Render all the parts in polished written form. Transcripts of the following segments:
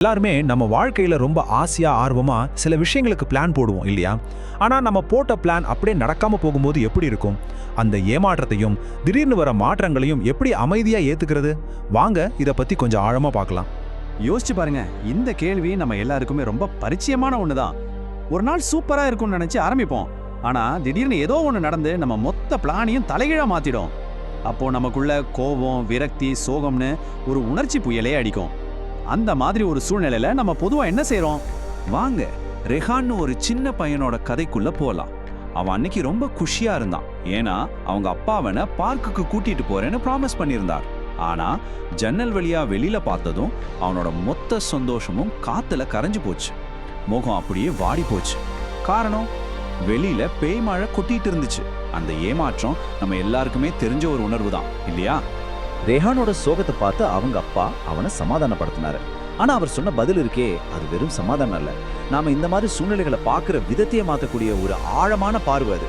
எல்லாருமே நம்ம வாழ்க்கையில ரொம்ப ஆசையா ஆர்வமா சில விஷயங்களுக்கு பிளான் போடுவோம் இல்லையா? ஆனா நம்ம போட்ட பிளான் அப்படியே நடக்காம போகும்போது எப்படி இருக்கும்? அந்த ஏமாற்றத்தையும் திடீர்னு வர மாற்றங்களையும் எப்படி அமைதியா ஏத்துக்கிறது? வாங்க இத பத்தி கொஞ்சம் ஆழமா பார்க்கலாம். யோசிச்சு பாருங்க. இந்த கேள்வி நம்ம எல்லாருக்குமே ரொம்ப பரிச்சயமான ஒண்ணுதான். ஒரு நாள் சூப்பரா இருக்கும்னு நினைச்சு ஆரம்பிப்போம். ஆனா திடீர்னு ஏதோ ஒண்ணு நடந்து நம்ம மொத்த பிளானையும் தலைகீழா மாத்திடும். அப்போ நமக்குள்ள கோபம், விரக்தி, சோகம்னு ஒரு உணர்ச்சி புயலே அடிக்கும். அந்த மாதிரி ஒரு சூழ்நிலையில நம்ம பொதுவா என்ன செய்றோம்? வாங்க ரெஹான்னு ஒரு சின்ன பையனோட கதைக்குள்ள போலாம். அவன் அன்னைக்கு ரொம்ப குஷியா இருந்தான். ஏன்னா அவங்க அப்பா அவனை பார்க்குக்கு கூட்டிட்டு போறேன்னு ப்ராமிஸ் பண்ணியிருந்தார். ஆனா ஜன்னல் வழியா வெளியில பார்த்ததும் அவனோட மொத்த சந்தோஷமும் காத்துல கரைஞ்சு போச்சு. முகம் அப்படியே வாடி போச்சு. காரணம், வெளியில பேய் மழை கொட்டிட்டு இருந்துச்சு. அந்த ஏமாற்றம் நம்ம எல்லாருக்குமே தெரிஞ்ச ஒரு உணர்வு தான் இல்லையா? ரெஹானோட சோகத்தை பார்த்து அவங்க அப்பா அவனை சமாதானப்படுத்தினாரு. ஆனா அவர் சொன்ன பதில் இருக்கே, அது வெறும் சமாதானம் அல்ல. நாம இந்த மாதிரி சூழ்நிலைகளை பார்க்கிற விதத்தையே மாத்தக்கூடிய ஒரு ஆழமான பார்வை அது.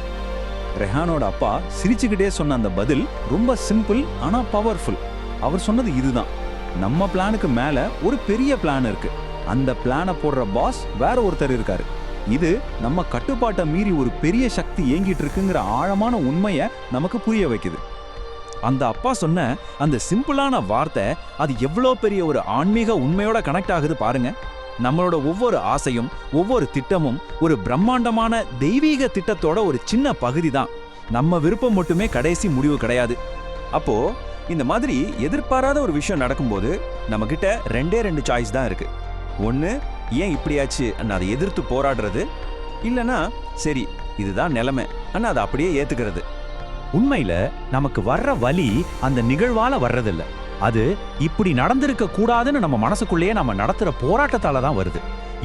ரெஹானோட அப்பா சிரிச்சுக்கிட்டே சொன்ன அந்த பதில் ரொம்ப சிம்பிள் ஆனா பவர்ஃபுல். அவர் சொன்னது இதுதான்: நம்ம பிளானுக்கு மேல ஒரு பெரிய பிளான் இருக்கு. அந்த பிளானை போடுற பாஸ் வேற ஒருத்தர் இருக்காரு. இது நம்ம கட்டுப்பாட்டை மீறி ஒரு பெரிய சக்தி ஏங்கிட்டு இருக்குங்கிற ஆழமான உண்மையை நமக்கு புரிய வைக்குது. அந்த அப்பா சொன்ன அந்த சிம்பிளான வார்த்தை அது எவ்வளோ பெரிய ஒரு ஆன்மீக உண்மையோட கனெக்ட் ஆகுது பாருங்க. நம்மளோட ஒவ்வொரு ஆசையும் ஒவ்வொரு திட்டமும் ஒரு பிரம்மாண்டமான தெய்வீக திட்டத்தோட ஒரு சின்ன பகுதி தான். நம்ம விருப்பம் மட்டுமே கடைசி முடிவு கிடையாது. அப்போ இந்த மாதிரி எதிர்பாராத ஒரு விஷயம் நடக்கும்போது நம்ம கிட்ட ரெண்டு சாய்ஸ் தான் இருக்கு. ஒன்று, ஏன் இப்படியாச்சு அதை எதிர்த்து போராடுறது. இல்லைன்னா சரி இதுதான் நிலைமை அதை அப்படியே ஏத்துக்கிறது. உண்மையில நமக்கு வர்ற வலி அந்த நிகழ்வால வர்றதில்ல. அது இப்படி நடந்திருக்க கூடாதுன்னு நம்ம மனசுக்குள்ளேயே நம்ம நடத்துற போராட்டத்தால தான் வருது.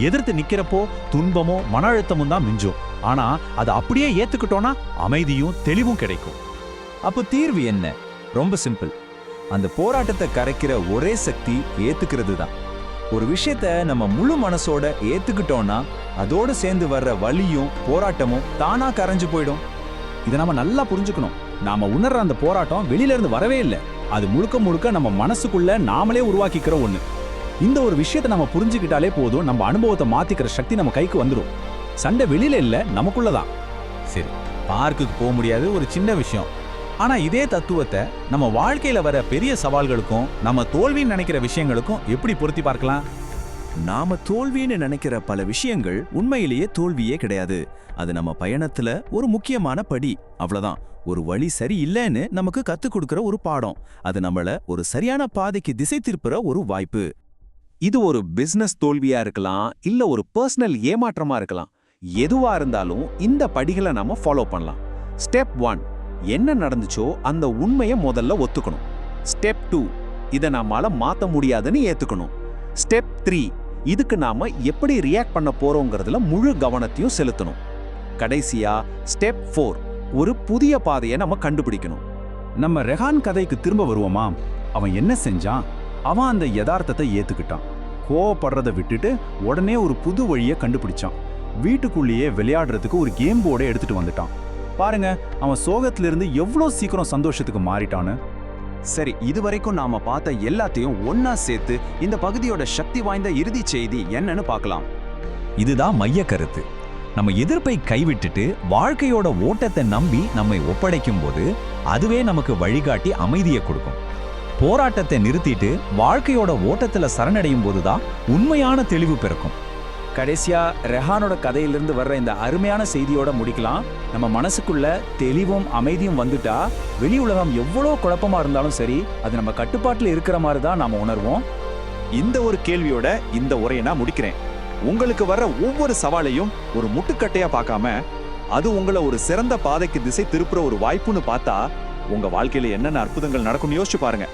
எதிர்த்து நிக்கிறப்போ துன்பமோ மன அழுத்தமும் தான் மிஞ்சும். ஆனா அதை அப்படியே ஏத்துக்கிட்டோம்னா அமைதியும் தெளிவும் கிடைக்கும். அப்போ தீர்வு என்ன? ரொம்ப சிம்பிள். அந்த போராட்டத்தை கரைக்கிற ஒரே சக்தி ஏத்துக்கிறது தான். ஒரு விஷயத்த நம்ம முழு மனசோட ஏத்துக்கிட்டோம்னா அதோட சேர்ந்து வர்ற வலியும் போராட்டமும் தானா கரைஞ்சு போயிடும். இதை நாம நல்லா புரிஞ்சுக்கணும். நாம உணர்ற அந்த போராட்டம் வெளியில இருந்து வரவே இல்லை. அது முழுக்க முழுக்க நம்ம மனசுக்குள்ள நாமளே உருவாக்கிக்கிற ஒண்ணு. இந்த ஒரு விஷயத்தை நம்ம புரிஞ்சுக்கிட்டாலே போதும், நம்ம அனுபவத்தை மாத்திக்கிற சக்தி நம்ம கைக்கு வந்துடும். சண்டை வெளியில இல்ல, நமக்குள்ளதான். சரி, பார்க்குக்கு போக முடியாது, ஒரு சின்ன விஷயம். ஆனா இதே தத்துவத்தை நம்ம வாழ்க்கையில வர பெரிய சவால்களுக்கும் நம்ம தோல்வின்னு நினைக்கிற விஷயங்களுக்கும் எப்படி பொருத்தி பார்க்கலாம்? நாம தோல்வின்னு நினைக்கிற பல விஷயங்கள் உண்மையிலேயே தோல்வியே கிடையாது. அது நம்ம பயணத்துல ஒரு முக்கியமான படி, அவ்வளவுதான். ஒரு வழி சரி இல்லைன்னு நமக்கு கத்துக் கொடுக்கிற ஒரு பாடம். அது நம்மள ஒரு சரியான பாதைக்கு திசை திருப்புற ஒரு வாய்ப்பு. இது ஒரு பிசினஸ் தோல்வியா இருக்கலாம், இல்ல ஒரு பர்சனல் ஏமாற்றமா இருக்கலாம். எதுவா இருந்தாலும் இந்த படிகளை நாம ஃபாலோ பண்ணலாம். ஸ்டெப் 1, என்ன நடந்துச்சோ அந்த உண்மையை முதல்ல ஒத்துக்கணும். ஸ்டெப் 2, இதை நம்மால மாத்த முடியாதுன்னு ஏத்துக்கணும். ஸ்டெப் 3, இதுக்கு நாம எப்படி ரியாக்ட் பண்ண போறோங்கிறதுல முழு கவனத்தையும் செலுத்தணும். கடைசியா ஸ்டெப் 4, ஒரு புதிய பாதையை நம்ம கண்டுபிடிக்கணும். நம்ம ரெஹான் கதைக்கு திரும்ப வருவோமா? அவன் என்ன செஞ்சான்? அவன் அந்த யதார்த்தத்தை ஏத்துக்கிட்டான். கோவப்படுறதை விட்டுட்டு உடனே ஒரு புது வழியை கண்டுபிடிச்சான். வீட்டுக்குள்ளேயே விளையாடுறதுக்கு ஒரு கேம் போர்டை எடுத்துட்டு வந்துட்டான். பாருங்க, அவன் சோகத்திலிருந்து எவ்வளோ சீக்கிரம் சந்தோஷத்துக்கு மாறிட்டான்னு. சரி, இதுவரைக்கும் நாம பார்த்த எல்லாத்தையும் ஒன்னா சேர்த்து இந்த பகுதியோட சக்தி வாய்ந்த இறுதி செய்தி என்னன்னு பார்க்கலாம். இதுதான் மைய கருத்து. நம்ம எதிர்ப்பை கைவிட்டுட்டு வாழ்க்கையோட ஓட்டத்தை நம்பி நம்மை ஒப்படைக்கும் போது அதுவே நமக்கு வழிகாட்டி அமைதியை கொடுக்கும். போராட்டத்தை நிறுத்திட்டு வாழ்க்கையோட ஓட்டத்துல சரணடையும் போதுதான் உண்மையான தெளிவு பிறக்கும். கடைசியா ரெஹானோட கதையிலிருந்து வர்ற இந்த அருமையான செய்தியோட முடிக்கலாம். நம்ம மனசுக்குள்ள தெளிவும் அமைதியும் வந்துட்டா வெளி உலகம் எவ்வளோ குழப்பமா இருந்தாலும் சரி, அது நம்ம கட்டுப்பாட்டுல இருக்கிற மாதிரி தான் நாம உணர்வோம். இந்த ஒரு கேள்வியோட இந்த உரையை நான் முடிக்கிறேன். உங்களுக்கு வர்ற ஒவ்வொரு சவாலையும் ஒரு முட்டுக்கட்டையா பார்க்காம அது உங்களை ஒரு சிறந்த பாதைக்கு திசை திருப்புற ஒரு வாய்ப்புன்னு பார்த்தா உங்க வாழ்க்கையில என்னென்ன அற்புதங்கள் நடக்கும்னு யோசிச்சு பாருங்க.